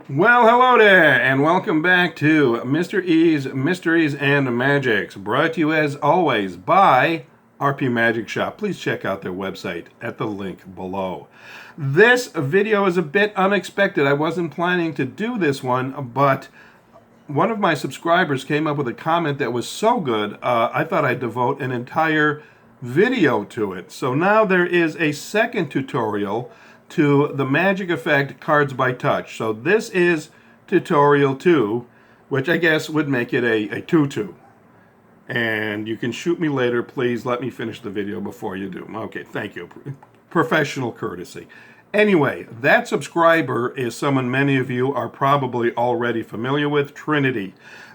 Well, hello there, and welcome back to Mr. E's Mysteries and Magics, brought to you as always by RP Magic Shop. Please check out their website at the link below. This video is a bit unexpected. I wasn't planning to do this one, but one of my subscribers came up with a comment that was so good, I thought I'd devote an entire video to it. So now there is a second tutorial to the magic effect cards by touch. So this is tutorial 2, which I guess would make it a 2-2. And you can shoot me later. Please let me finish the video before you do. Okay, thank you. Professional courtesy. Anyway, that subscriber is someone many of you are probably already familiar with, Trinity.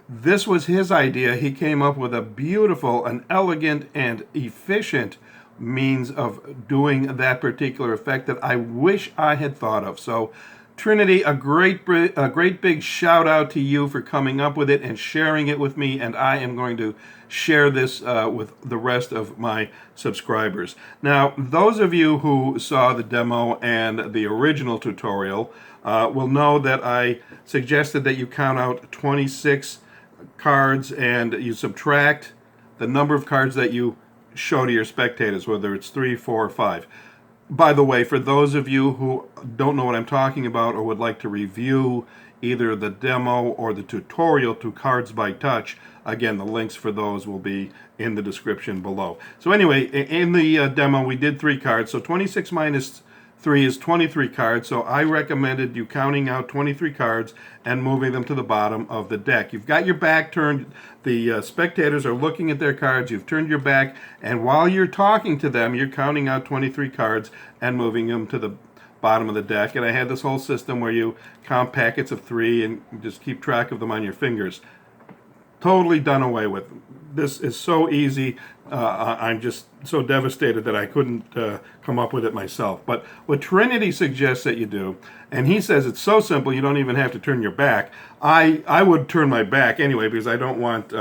This was his idea. He came up with a beautiful, and elegant, and efficient means of doing that particular effect that I wish I had thought of. So, Trinity, a great big shout out to you for coming up with it and sharing it with me, and I am going to share this with the rest of my subscribers. Now, those of you who saw the demo and the original tutorial will know that I suggested that you count out 26 cards and you subtract the number of cards that you show to your spectators, whether it's 3, 4, or 5. By the way, for those of you who don't know what I'm talking about or would like to review either the demo or the tutorial to Cards by Touch, again, the links for those will be in the description below. So anyway, in the demo, we did 3 cards. So 26 minus 3 is 23 cards. So I recommended you counting out 23 cards and moving them to the bottom of the deck. You've got your back turned. The spectators are looking at their cards. You've turned your back. And while you're talking to them, you're counting out 23 cards and moving them to the bottom of the deck. And I had this whole system where you count packets of 3 and just keep track of them on your fingers. Totally done away with. This is so easy. I'm just so devastated that I couldn't come up with it myself. But what Trinity suggests that you do, and he says it's so simple you don't even have to turn your back. I would turn my back anyway because I don't want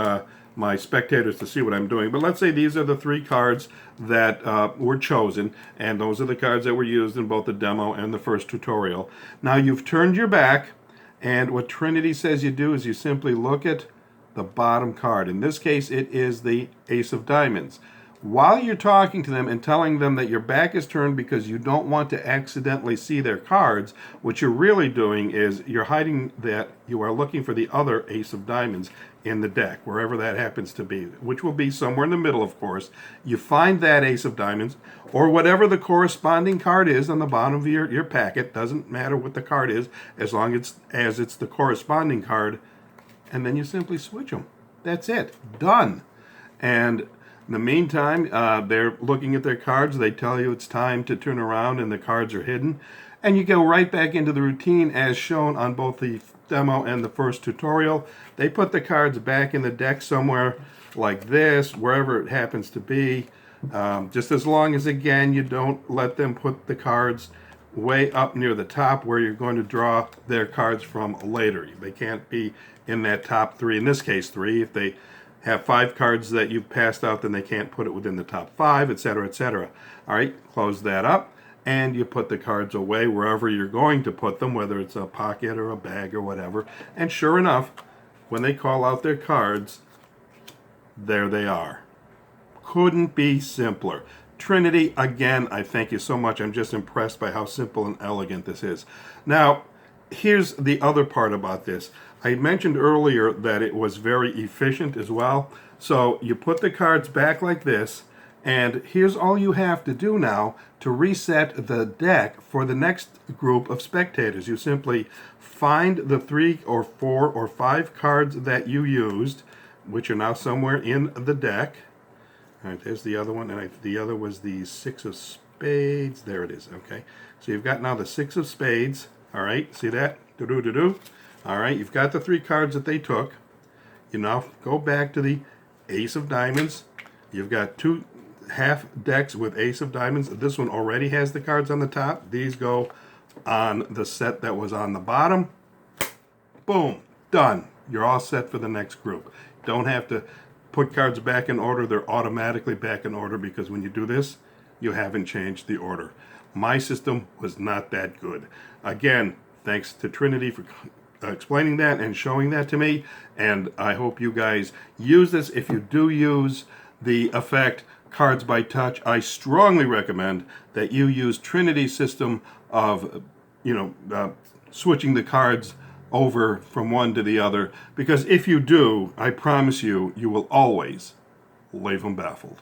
my spectators to see what I'm doing. But let's say these are the 3 cards that were chosen, and those are the cards that were used in both the demo and the first tutorial. Now you've turned your back, and what Trinity says you do is you simply look at the bottom card. In this case, it is the Ace of Diamonds. While you're talking to them and telling them that your back is turned because you don't want to accidentally see their cards, what you're really doing is you're hiding that you are looking for the other Ace of Diamonds in the deck, wherever that happens to be, which will be somewhere in the middle, of course. You find that Ace of Diamonds, or whatever the corresponding card is on the bottom of your packet. Doesn't matter what the card is, as long as it's the corresponding card, and then you simply switch them. That's it. Done. And in the meantime, they're looking at their cards. They tell you it's time to turn around and the cards are hidden. And you go right back into the routine as shown on both the demo and the first tutorial. They put the cards back in the deck somewhere like this, wherever it happens to be. Just as long as, again, you don't let them put the cards way up near the top where you're going to draw their cards from later. They can't be in that top 3, in this case 3. If they have 5 cards that you've passed out, then they can't put it within the top 5, etc., etc. All right, close that up, and you put the cards away wherever you're going to put them, whether it's a pocket or a bag or whatever. And sure enough, when they call out their cards, there they are. Couldn't be simpler. Trinity, again, I thank you so much. I'm just impressed by how simple and elegant this is. Now, here's the other part about this. I mentioned earlier that it was very efficient as well. So you put the cards back like this, and here's all you have to do now to reset the deck for the next group of spectators. You simply find the 3 or 4 or 5 cards that you used, which are now somewhere in the deck. All right, there's the other one, and the other was the 6 of spades. There it is, okay. So you've got now the 6 of spades, all right, see that? Do-do-do-do. All right, you've got the 3 cards that they took. You now go back to the Ace of Diamonds. You've got 2 half decks with Ace of Diamonds. This one already has the cards on the top. These go on the set that was on the bottom. Boom, done. You're all set for the next group. Don't have to put cards back in order. They're automatically back in order because when you do this, you haven't changed the order. My system was not that good. Again, Thanks to Trinity for explaining that and showing that to me. And I hope you guys use this. If you do use the effect Cards by Touch, I strongly recommend that you use Trinity's system of, switching the cards over from one to the other. Because if you do, I promise you, you will always leave them baffled.